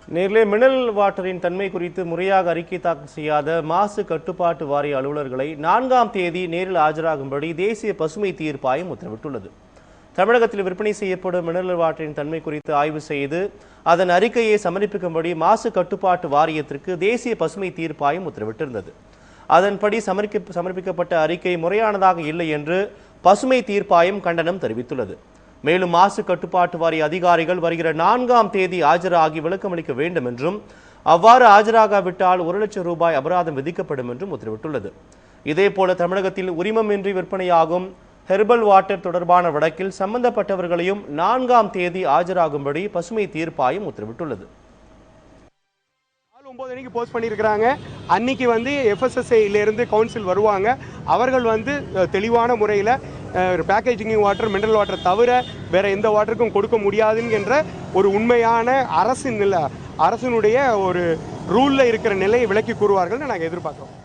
நேரிலே மினரல் வாட்டரின் தன்மை குறித்து முறையாக அறிக்கை தாக்கல் செய்யாத மாசு கட்டுப்பாட்டு வாரிய அலுவலர்களை 4ஆம் தேதி நேரில் ஆஜராகும்படி தேசிய பசுமை தீர்ப்பாயம் உத்தரவிட்டுள்ளது. தமிழகத்தில் விற்பனை செய்யப்படும் மினரல் வாட்டரின் தன்மை குறித்து ஆய்வு செய்து அதன் அறிக்கையை சமர்ப்பிக்கும்படி மாசு கட்டுப்பாட்டு வாரியத்திற்கு தேசிய பசுமை தீர்ப்பாயம் உத்தரவிட்டிருந்தது. அதன்படி சமர்ப்பிக்கப்பட்ட அறிக்கை முறையானதாக இல்லை என்று பசுமை தீர்ப்பாயம் கண்டனம் தெரிவித்துள்ளது. மேலும் மாசு கட்டுப்பாட்டு வாரிய அதிகாரிகள் வருகிற 4ஆம் தேதி ஆஜராகி விளக்கமளிக்க வேண்டும் என்றும் அவ்வாறு ஆஜராகாவிட்டால் 1 லட்சம் ரூபாய் அபராதம் விதிக்கப்படும் என்றும் உத்தரவிட்டுள்ளது. இதேபோல தமிழகத்தில் உரிமமின்றி விற்பனையாகும் ஹெர்பல் வாட்டர் தொடர்பான வழக்கில் சம்பந்தப்பட்டவர்களையும் 4ஆம் தேதி ஆஜராகும்படி பசுமை தீர்ப்பாயம் உத்தரவிட்டுள்ளது. 9 மணிக்கு போஸ்ட் பண்ணியிருக்கிறாங்க. அன்னைக்கு FSSAயிலிருந்து கவுன்சில் வருவாங்க. அவர்கள் தெளிவான முறையில் பேக்கேஜிங் வாட்டர் மினரல் வாட்டர் தவிர வேற எந்த வாட்டருக்கும் கொடுக்க முடியாதுங்கிற ஒரு உண்மையான அரசினுடைய ஒரு ரூல்ல இருக்கிற நிலையை விளக்கி கூறுவார்கள் நாங்கள் எதிர்பார்க்கிறோம்.